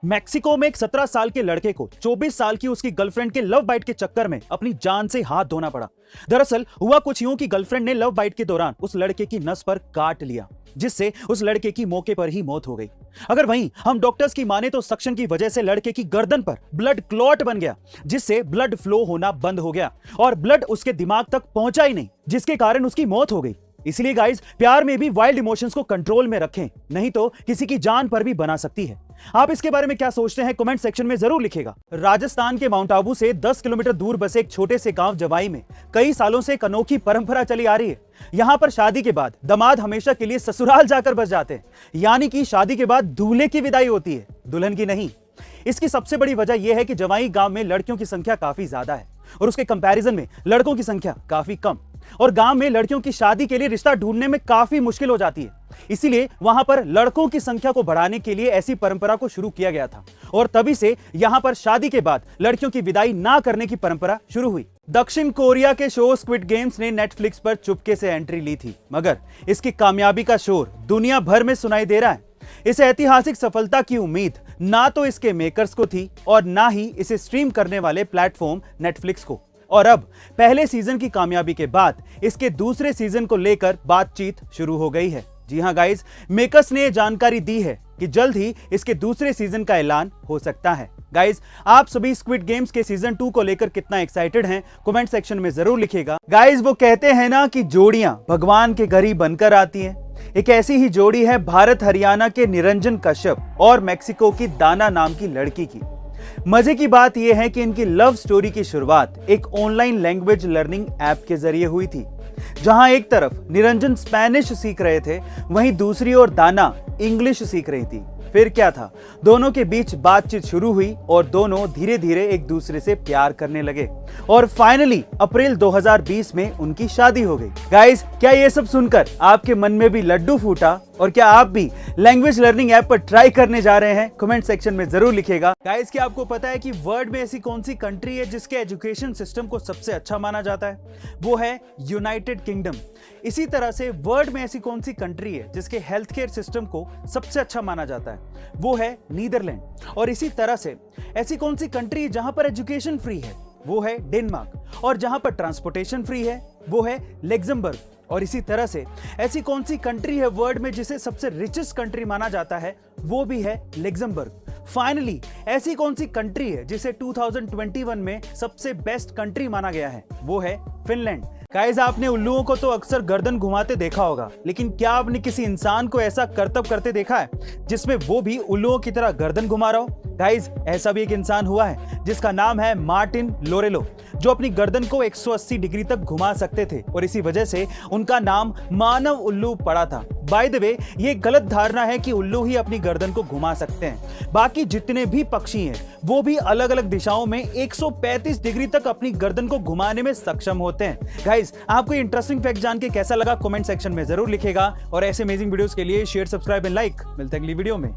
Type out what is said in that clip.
Mexico में एक 17 साल के लड़के को 24 साल की उसकी गर्लफ्रेंड के लव बाइट के चक्कर में अपनी जान से हाथ धोना पड़ा। दरअसल हुआ कुछ यूं कि गर्लफ्रेंड ने लव बाइट के दौरान उस लड़के की नस पर काट लिया, जिससे उस लड़के की मौके पर ही मौत हो गई। अगर वहीं हम डॉक्टर्स की माने तो सक्शन की वजह से लड़के की गर्दन पर ब्लड क्लॉट बन गया, जिससे ब्लड फ्लो होना बंद हो गया और ब्लड उसके दिमाग तक पहुंचा ही नहीं, जिसके कारण उसकी मौत हो गई। इसलिए गाइस, प्यार में भी वाइल्ड इमोशंस को कंट्रोल में रखें, नहीं तो किसी की जान पर भी बना सकती है। आप इसके बारे में क्या सोचते हैं कमेंट सेक्शन में जरूर लिखिएगा। राजस्थान के माउंट आबू से 10 किलोमीटर दूर बसे एक छोटे से गांव जवाई में कई सालों से एक अनोखी परंपरा चली आ रही है। यहां पर शादी के बाद दामाद हमेशा के लिए ससुराल जाकर बस जाते हैं, यानी कि शादी के बाद दूल्हे की विदाई होती है, दुल्हन की नहीं। इसकी सबसे बड़ी वजह यह है कि जवाई गांव में लड़कियों की संख्या काफी ज्यादा है और उसके कंपैरिजन में लड़कों की संख्या काफी कम, और गांव में लड़कियों की शादी के लिए रिश्ता ढूंढने में काफी मुश्किल हो जाती है। इसीलिए वहां पर लड़कों की संख्या को बढ़ाने के लिए ऐसी परंपरा को शुरू किया गया था और तभी से यहां पर शादी के बाद लड़कियों की विदाई ना करने की परंपरा शुरू हुई। दक्षिण कोरिया के शो स्क्विड गेम्स ने नेटफ्लिक्स पर चुपके से एंट्री ली थी, मगर इसकी कामयाबी का शोर दुनिया भर में सुनाई दे रहा है। इस ऐतिहासिक सफलता की उम्मीद ना तो इसके मेकर्स को थी और ना ही इसे स्ट्रीम करने वाले प्लेटफॉर्म नेटफ्लिक्स को। और अब पहले सीजन की कामयाबी के बाद इसके दूसरे सीजन को लेकर बातचीत शुरू हो गई है। जी हां गाइस, मेकर्स ने जानकारी दी है कि जल्द ही इसके दूसरे सीजन का ऐलान हो सकता है। गाइस, आप सभी स्क्विड गेम्स के सीजन 2 को लेकर कितना एक्साइटेड हैं कमेंट सेक्शन में जरूर लिखिएगा। गाइस, वो कहते हैं ना कि जोड़ियां भगवान के घर ही बनकर आती हैं। एक ऐसी ही जोड़ी है भारत हरियाणा के निरंजन कश्यप और मेक्सिको की दाना नाम की लड़की की। मजे की बात यह है कि इनकी लव स्टोरी की शुरुआत एक ऑनलाइन लैंग्वेज लर्निंग ऐप के जरिए हुई थी, जहां एक तरफ निरंजन स्पेनिश सीख रहे थे, वहीं दूसरी ओर दाना इंग्लिश सीख रही थी। फिर क्या था, दोनों के बीच बातचीत शुरू हुई और दोनों धीरे धीरे एक दूसरे से प्यार करने लगे और फाइनली अप्रैल 2020 में उनकी शादी हो गई। गाइस, क्या ये सब सुनकर आपके मन में भी लड्डू फूटा और क्या आप भी लैंग्वेज लर्निंग ऐप पर ट्राई करने जा रहे हैं कमेंट सेक्शन में जरूर लिखिएगा। गाइस, क्या आपको पता है कि वर्ल्ड में ऐसी कौन सी कंट्री है जिसके एजुकेशन सिस्टम को सबसे अच्छा माना जाता है? वो है यूनाइटेड किंगडम। इसी तरह से वर्ल्ड में ऐसी कौन सी कंट्री है जिसके हेल्थ केयर सिस्टम को सबसे अच्छा माना जाता है? वो है नीदरलैंड। और इसी तरह से ऐसी कौन सी कंट्री है जहां पर एजुकेशन फ्री है? वो है डेनमार्क। और जहां पर ट्रांसपोर्टेशन फ्री है वो है लग्जमबर्ग। और इसी तरह से ऐसी कौन सी कंट्री है वर्ल्ड में जिसे सबसे रिचेस्ट कंट्री माना जाता है? वो भी है लग्जमबर्ग। फाइनली ऐसी कौन सी कंट्री है जिसे 2021 में सबसे बेस्ट कंट्री माना गया है? वो है फिनलैंड। गाइस, आपने उल्लुओं को तो अक्सर गर्दन घुमाते देखा होगा, लेकिन क्या आपने किसी इंसान को ऐसा करतब करते देखा है जिसमें वो भी उल्लुओं की तरह गर्दन घुमा रहा हो? गाइस, ऐसा भी एक इंसान हुआ है जिसका नाम है मार्टिन लोरेलो, जो अपनी गर्दन को 180 डिग्री तक घुमा सकते थे और इसी वजह से उनका नाम मानव उल्लू पड़ा था। बाय द वे, ये गलत धारणा है कि उल्लू ही अपनी गर्दन को घुमा सकते हैं। बाकी जितने भी पक्षी हैं वो भी अलग अलग दिशाओं में 135 डिग्री तक अपनी गर्दन को घुमाने में सक्षम होते हैं। गाइस, आपको इंटरेस्टिंग फैक्ट जान के कैसा लगा कमेंट सेक्शन में जरूर लिखिएगा और ऐसे अमेजिंग वीडियोस के लिए शेयर, सब्सक्राइब एंड लाइक। मिलते हैं अगली वीडियो में।